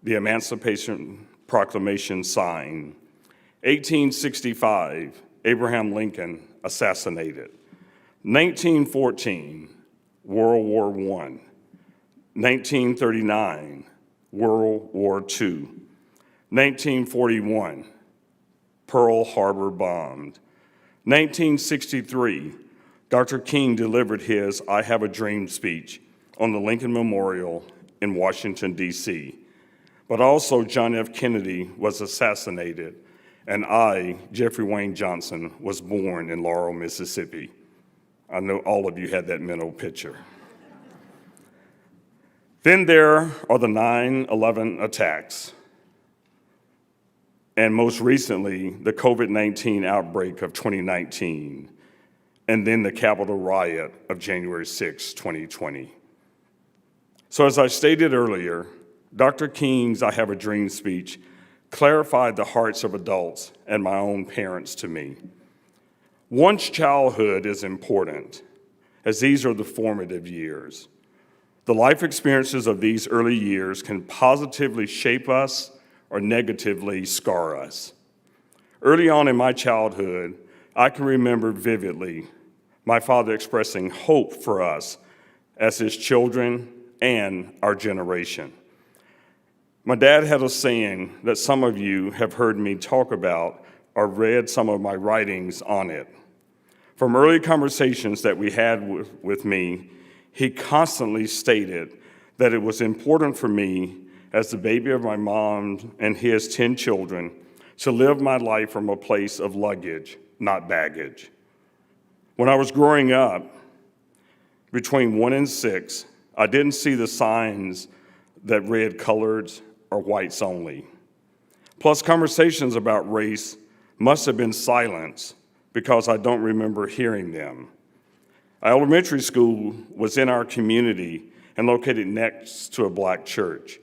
Speaker 13: the Emancipation Proclamation signed. 1865, Abraham Lincoln assassinated. 1914, World War I. 1939, World War II. 1941, Pearl Harbor bombed. 1963, Dr. King delivered his I Have a Dream speech on the Lincoln Memorial in Washington, D.C. But also John F. Kennedy was assassinated, and I, Jeffrey Wayne Johnson, was born in Laurel, Mississippi. I know all of you had that mental picture. Then there are the 9/11 attacks, and most recently, the COVID-19 outbreak of 2019, and then the Capitol riot of January 6, 2020. So as I stated earlier, Dr. King's I Have a Dream speech clarified the hearts of adults and my own parents to me. One's childhood is important, as these are the formative years. The life experiences of these early years can positively shape us or negatively scar us. Early on in my childhood, I can remember vividly my father expressing hope for us as his children and our generation. My dad had a saying that some of you have heard me talk about or read some of my writings on it. From early conversations that we had with me, he constantly stated that it was important for me as the baby of my mom and his 10 children to live my life from a place of luggage, not baggage. When I was growing up, between 1 and 6, I didn't see the signs that read coloreds or whites only. Plus, conversations about race must have been silenced because I don't remember hearing them. Our elementary school was in our community and located next to a Black church.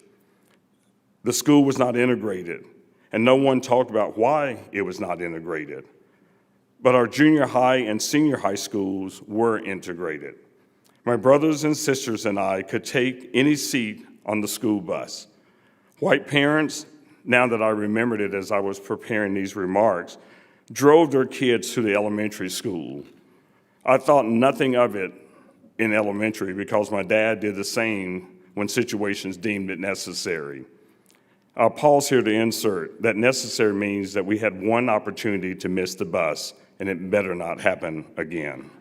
Speaker 13: The school was not integrated, and no one talked about why it was not integrated. But our junior high and senior high schools were integrated. My brothers and sisters and I could take any seat on the school bus. White parents, now that I remembered it as I was preparing these remarks, drove their kids to the elementary school. I thought nothing of it in elementary because my dad did the same when situations deemed it necessary. I'll pause here to insert that necessary means that we had one opportunity to miss the bus, and it better not happen again.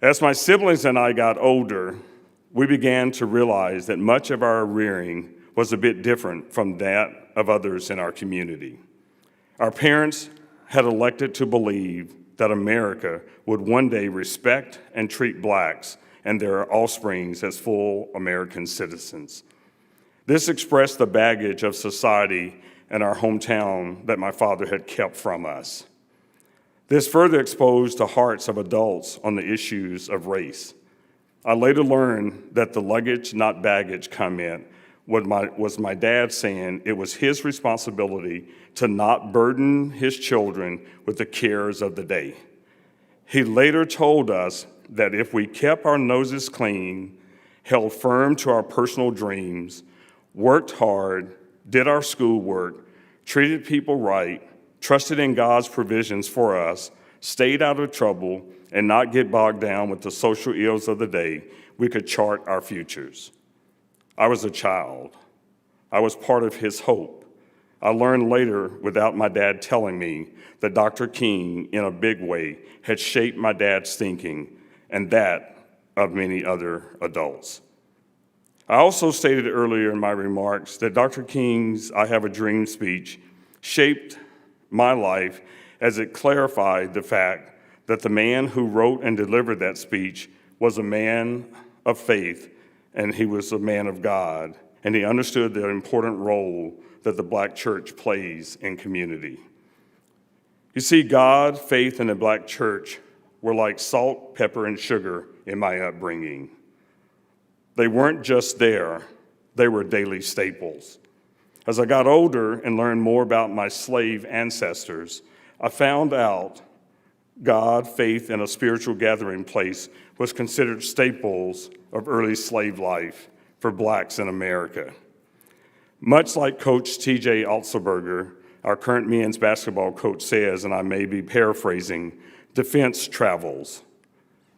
Speaker 13: As my siblings and I got older, we began to realize that much of our rearing was a bit different from that of others in our community. Our parents had elected to believe that America would one day respect and treat Blacks and their offsprings as full American citizens. This expressed the baggage of society and our hometown that my father had kept from us. This further exposed the hearts of adults on the issues of race. I later learned that the luggage, not baggage comment was my dad saying it was his responsibility to not burden his children with the cares of the day. He later told us that if we kept our noses clean, held firm to our personal dreams, worked hard, did our schoolwork, treated people right, trusted in God's provisions for us, stayed out of trouble, and not get bogged down with the social ills of the day, we could chart our futures. I was a child. I was part of his hope. I learned later, without my dad telling me, that Dr. King, in a big way, had shaped my dad's thinking and that of many other adults. I also stated earlier in my remarks that Dr. King's I Have a Dream speech shaped my life as it clarified the fact that the man who wrote and delivered that speech was a man of faith, and he was a man of God, and he understood the important role that the Black church plays in community. You see, God, faith, and the Black church were like salt, pepper, and sugar in my upbringing. They weren't just there, they were daily staples. As I got older and learned more about my slave ancestors, I found out God, faith, and a spiritual gathering place was considered staples of early slave life for Blacks in America. Much like Coach T.J. Otzelberger, our current men's basketball coach, says, and I may be paraphrasing, defense travels.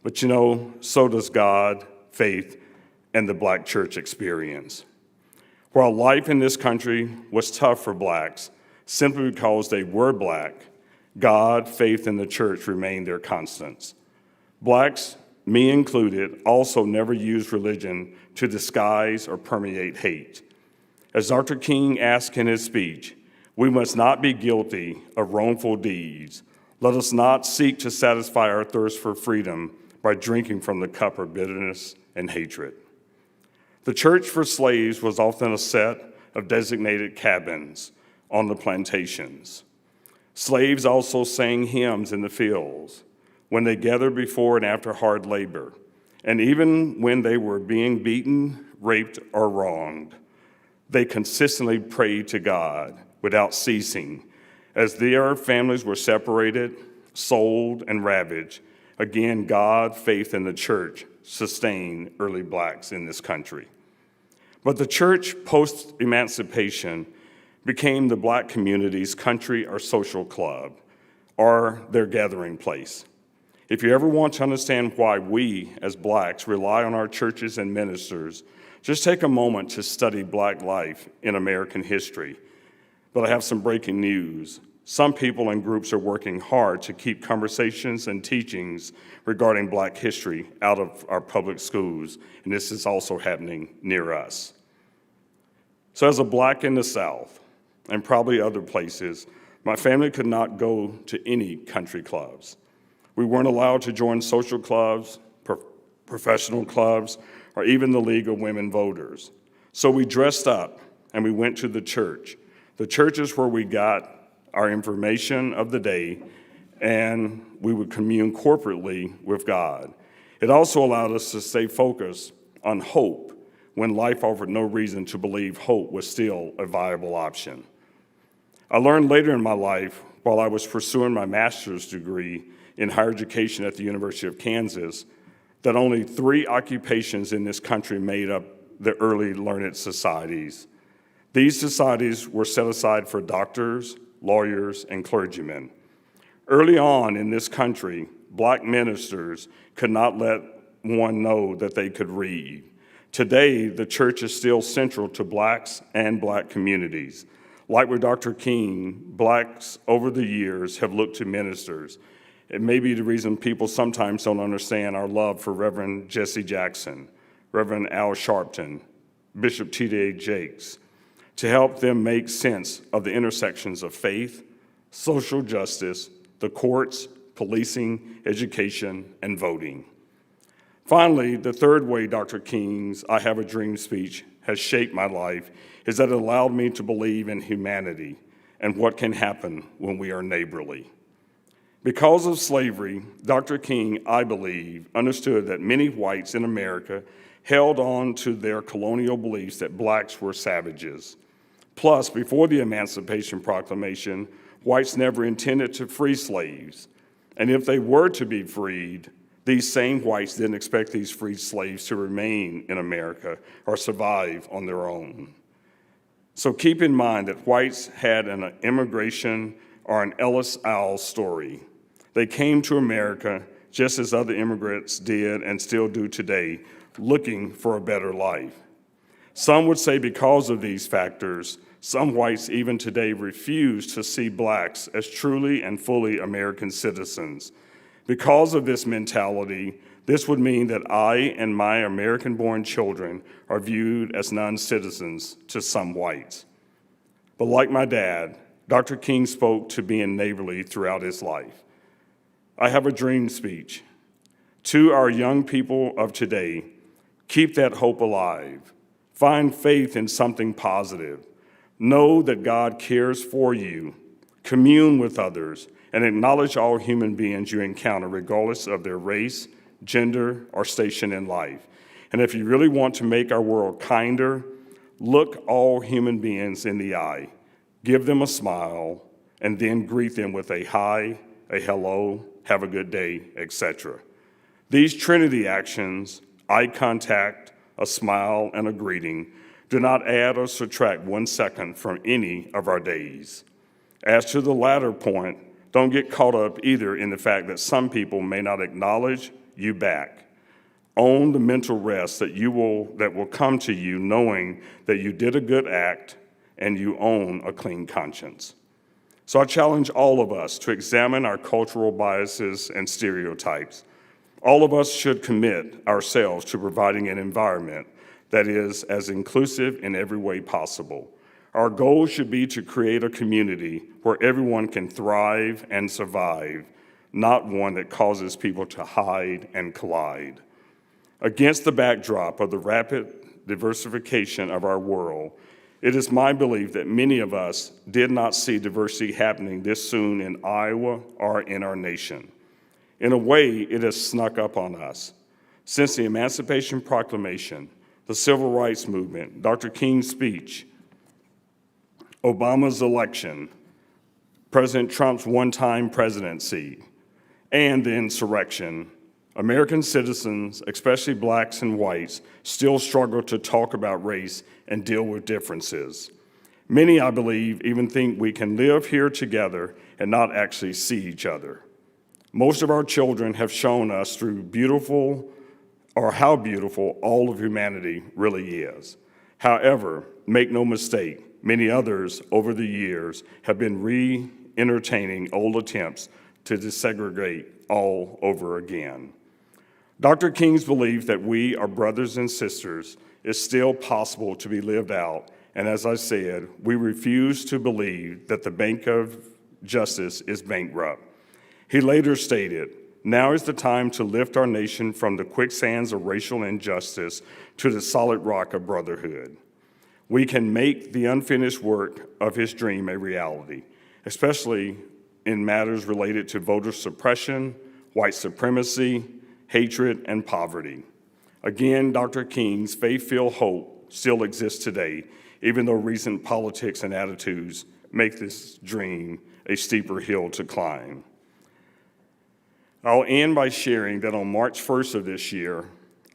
Speaker 13: But you know, so does God, faith, and the Black church experience. While life in this country was tough for Blacks, simply because they were Black, God, faith, and the church remained their constants. Blacks, me included, also never used religion to disguise or permeate hate. As Dr. King asked in his speech, we must not be guilty of wrongful deeds. Let us not seek to satisfy our thirst for freedom by drinking from the cup of bitterness and hatred. The church for slaves was often a set of designated cabins on the plantations. Slaves also sang hymns in the fields when they gathered before and after hard labor, and even when they were being beaten, raped, or wronged, they consistently prayed to God without ceasing. As their families were separated, sold, and ravaged, again, God, faith, and the church sustained early Blacks in this country. But the church, post-emancipation, became the Black community's country or social club, or their gathering place. If you ever want to understand why we, as Blacks, rely on our churches and ministers, just take a moment to study Black life in American history. But I have some breaking news. Some people and groups are working hard to keep conversations and teachings regarding Black history out of our public schools, and this is also happening near us. So as a Black in the South, and probably other places, my family could not go to any country clubs. We weren't allowed to join social clubs, professional clubs, or even the League of Women Voters. So we dressed up and we went to the church. The church is where we got our information of the day, and we would commune corporately with God. It also allowed us to stay focused on hope when life offered no reason to believe hope was still a viable option. I learned later in my life, while I was pursuing my master's degree in higher education at the University of Kansas, that only 3 occupations in this country made up the early learned societies. These societies were set aside for doctors, lawyers, and clergymen. Early on in this country, Black ministers could not let one know that they could read. Today, the church is still central to Blacks and Black communities. Like with Dr. King, Blacks over the years have looked to ministers. It may be the reason people sometimes don't understand our love for Reverend Jesse Jackson, Reverend Al Sharpton, Bishop T.D. Jakes, to help them make sense of the intersections of faith, social justice, the courts, policing, education, and voting. Finally, the third way Dr. King's I Have a Dream speech has shaped my life is that it allowed me to believe in humanity and what can happen when we are neighborly. Because of slavery, Dr. King, I believe, understood that many whites in America held on to their colonial beliefs that blacks were savages. Plus, before the Emancipation Proclamation, whites never intended to free slaves. And if they were to be freed, these same whites didn't expect these freed slaves to remain in America or survive on their own. So keep in mind that whites had an immigration or an Ellis Isle story. They came to America just as other immigrants did and still do today, looking for a better life. Some would say because of these factors, some whites even today refuse to see blacks as truly and fully American citizens. Because of this mentality, this would mean that I and my American-born children are viewed as non-citizens to some whites. But like my dad, Dr. King spoke to being neighborly throughout his life. I have a dream speech. To our young people of today, keep that hope alive. Find faith in something positive. Know that God cares for you. Commune with others and acknowledge all human beings you encounter, regardless of their race, gender, or station in life. And if you really want to make our world kinder, look all human beings in the eye, give them a smile, and then greet them with a hi, a hello, have a good day, etc. These Trinity actions, eye contact, a smile, and a greeting, do not add or subtract 1 second from any of our days. As to the latter point, don't get caught up either in the fact that some people may not acknowledge you back. Own the mental rest that will come to you knowing that you did a good act and you own a clean conscience. So I challenge all of us to examine our cultural biases and stereotypes. All of us should commit ourselves to providing an environment that is as inclusive in every way possible. Our goal should be to create a community where everyone can thrive and survive, not one that causes people to hide and collide. Against the backdrop of the rapid diversification of our world, it is my belief that many of us did not see diversity happening this soon in Iowa or in our nation. In a way, it has snuck up on us. Since the Emancipation Proclamation, the Civil Rights Movement, Dr. King's speech, Obama's election, President Trump's one-time presidency, and the insurrection, American citizens, especially blacks and whites, still struggle to talk about race and deal with differences. Many, I believe, even think we can live here together and not actually see each other. Most of our children have shown us how beautiful all of humanity really is. However, make no mistake, many others over the years have been re-entertaining old attempts to desegregate all over again. Dr. King's belief that we are brothers and sisters is still possible to be lived out, and as I said, we refuse to believe that the Bank of Justice is bankrupt. He later stated, "Now is the time to lift our nation from the quicksands of racial injustice to the solid rock of brotherhood." We can make the unfinished work of his dream a reality, especially in matters related to voter suppression, white supremacy, hatred, and poverty. Again, Dr. King's faith-filled hope still exists today, even though recent politics and attitudes make this dream a steeper hill to climb. I'll end by sharing that on March 1st of this year,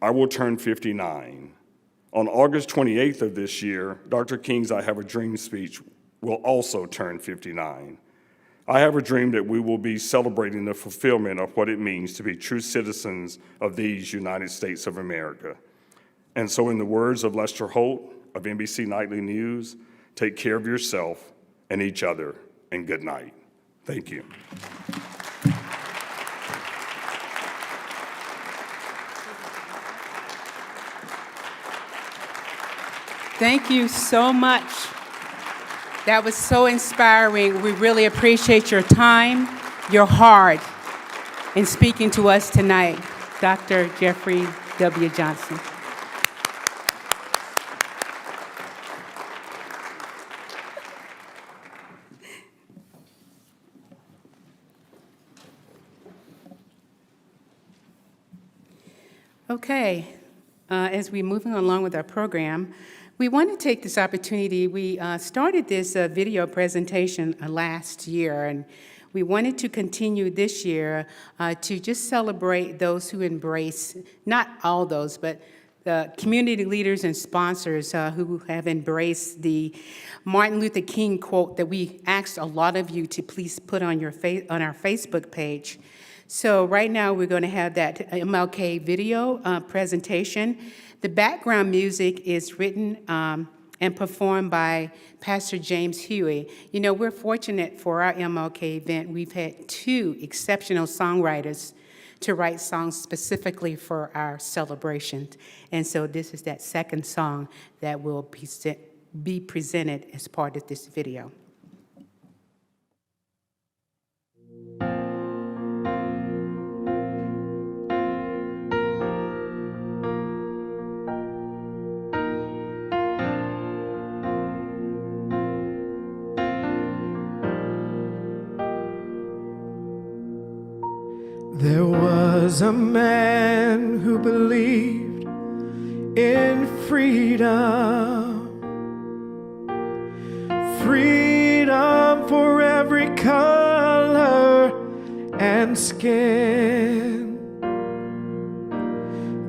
Speaker 13: I will turn 59. On August 28th of this year, Dr. King's I Have a Dream speech will also turn 59. I have a dream that we will be celebrating the fulfillment of what it means to be true citizens of these United States of America. And so in the words of Lester Holt of NBC Nightly News, take care of yourself and each other, and good night. Thank you.
Speaker 1: Thank you so much. That was so inspiring. We really appreciate your time, your heart in speaking to us tonight. Dr. Jeffrey W. Johnson. Okay, as we're moving along with our program, we want to take this opportunity. We started this video presentation last year, and we wanted to continue this year to just celebrate those who embrace, not all those, but the community leaders and sponsors who have embraced the Martin Luther King quote that we asked a lot of you to please put on our Facebook page. So right now we're going to have that Mlk video presentation. The background music is written and performed by Pastor James Huey. You know, we're fortunate for our Mlk event. We've had 2 exceptional songwriters to write songs specifically for our celebrations. And so this is that second song that will be presented as part of this video.
Speaker 8: There was a man who believed in freedom, freedom for every color and skin.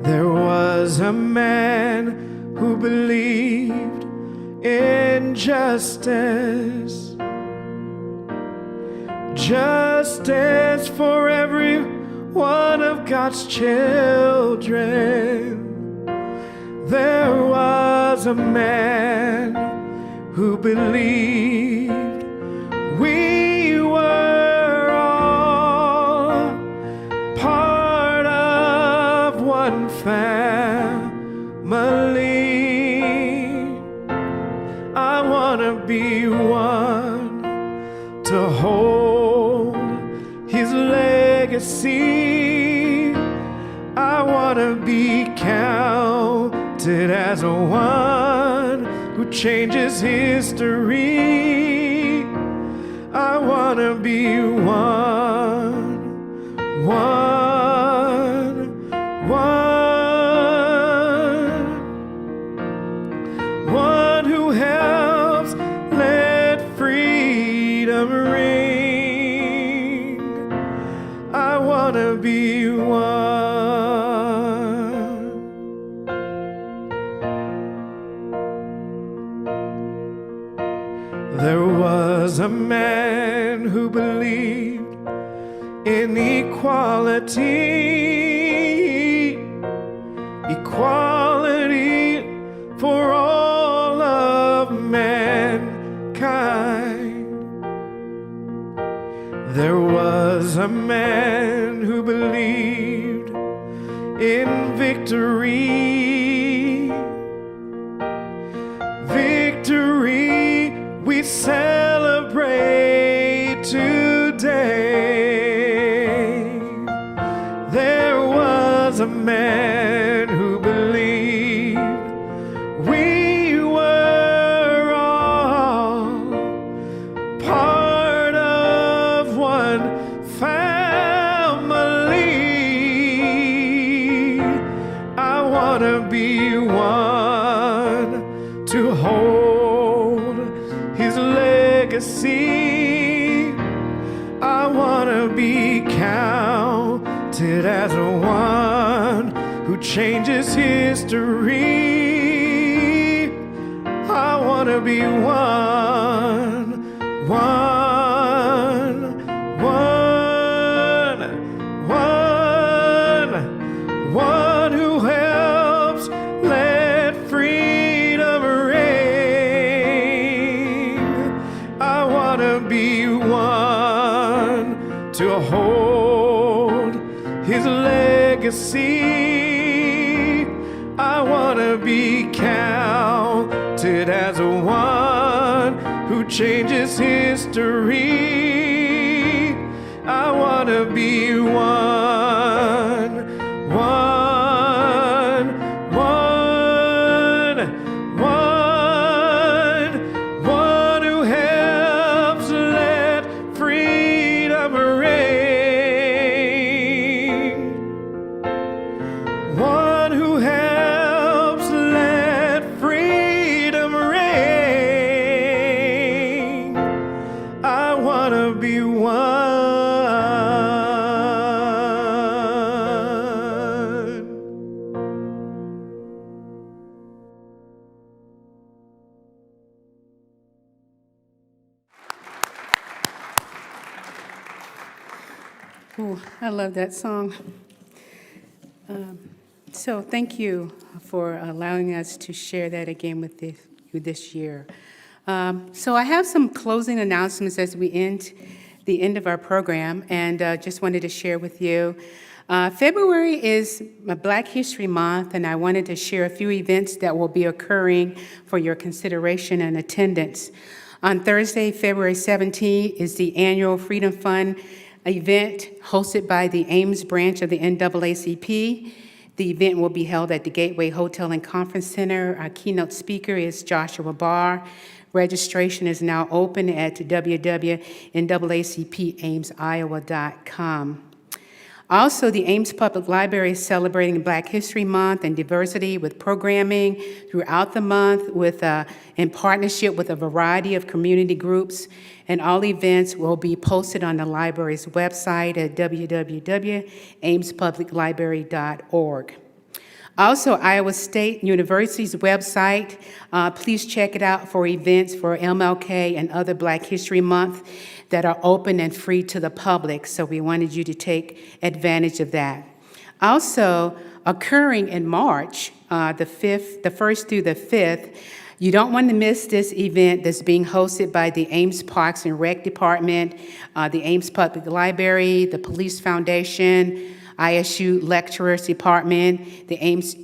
Speaker 8: There was a man who believed in justice, justice for every one of God's children. There was a man who believed we were all part of one family. I want to be one to hold his legacy. I want to be counted as one who changes history. I want to be one who helps let freedom ring. I want to be one. There was a man who believed in equality, equality for all of mankind. There was a man who believed in victory, victory we celebrate today. There was a man who believed we were all part of one family. I want to be one to hold his legacy. I want to be counted as one who changes history. I want to be one who helps let freedom ring. I want to be one to hold his legacy. I want to be counted as one who changes history. I want to be one who helps let freedom ring. One be one.
Speaker 1: Ooh, I love that song. So thank you for allowing us to share that again with you this year. So I have some closing announcements as we end the end of our program, and just wanted to share with you. February is Black History Month, and I wanted to share a few events that will be occurring for your consideration and attendance. On Thursday, February 17th, is the annual Freedom Fund event hosted by the Ames branch of the NAACP. The event will be held at the Gateway Hotel and Conference Center. Our keynote speaker is Joshua Barr. Registration is now open at www.naacpamesiowa.com. Also, the Ames Public Library is celebrating Black History Month and diversity with programming throughout the month in partnership with a variety of community groups. And all events will be posted on the library's website at www.amespubliclibrary.org. Also, Iowa State University's website, please check it out for events for MLK and other Black History Month that are open and free to the public, so we wanted you to take advantage of that. Also, occurring in March, the 1st through the 5th, you don't want to miss this event that's being hosted by the Ames Parks and Rec Department, the Ames Public Library, the Police Foundation, ISU Lecturers Department, the Ames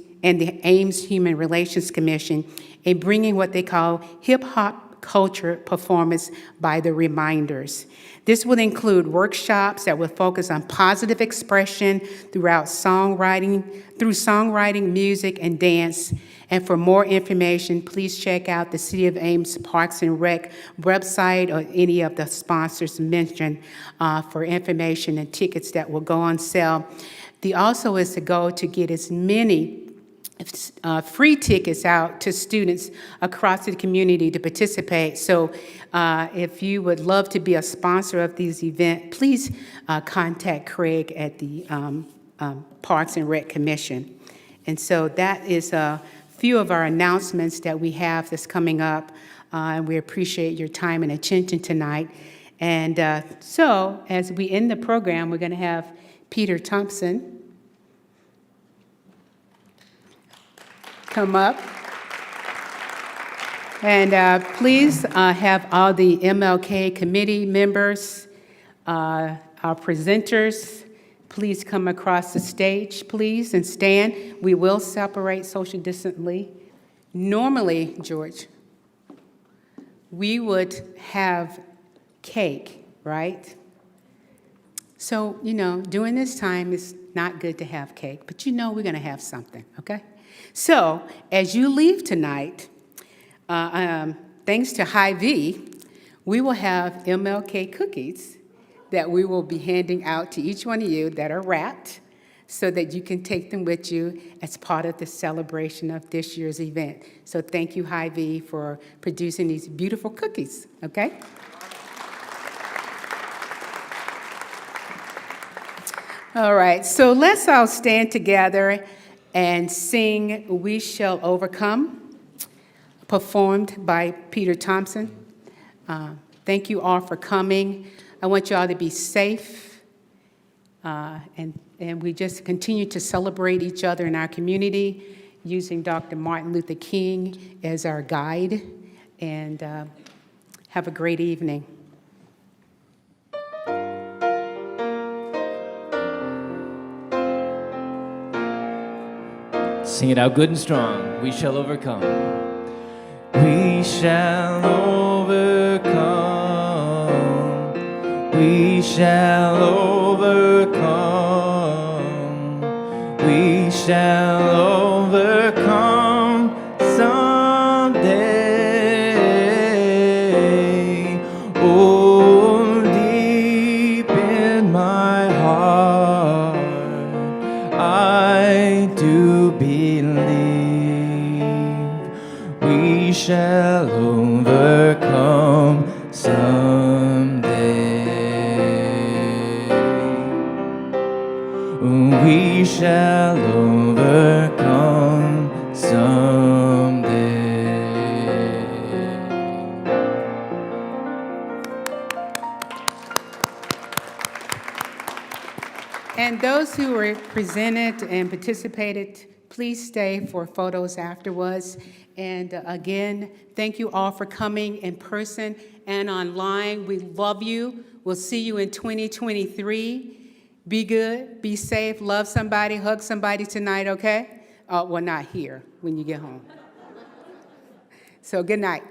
Speaker 1: Human Relations Commission, in bringing what they call hip-hop culture performance by the Reminders. This will include workshops that will focus on positive expression through songwriting, music, and dance. And for more information, please check out the City of Ames Parks and Rec website or any of the sponsors mentioned for information and tickets that will go on sale. Also is the goal to get as many free tickets out to students across the community to participate. So if you would love to be a sponsor of these events, please contact Craig at the Parks and Rec Commission. And so that is a few of our announcements that we have that's coming up, and we appreciate your time and attention tonight. And so as we end the program, we're going to have Peter Thompson come up. And please have all the MLK committee members, our presenters, please come across the stage, please, and stand. We will separate social distantly. Normally, George, we would have cake, right? So, during this time, it's not good to have cake, but we're going to have something, okay? So, as you leave tonight, thanks to Hy-Vee, we will have Mlk Cookies that we will be handing out to each one of you that are wrapped so that you can take them with you as part of the celebration of this year's event. So thank you, Hy-Vee, for producing these beautiful cookies, okay? All right, so let's all stand together and sing We Shall Overcome, performed by Peter Thompson. Thank you all for coming. I want you all to be safe, and we just continue to celebrate each other in our community using Dr. Martin Luther King as our guide, and have a great evening.
Speaker 8: Sing it out good and strong. We shall overcome. We shall overcome. We shall overcome. We shall overcome someday. Oh, deep in my heart, I do believe we shall overcome someday.
Speaker 1: And those who were presented and participated, please stay for photos afterwards. And again, thank you all for coming in person and online. We love you. We'll see you in 2023. Be good, be safe, love somebody, hug somebody tonight, okay? Well, not here, when you get home. So good night.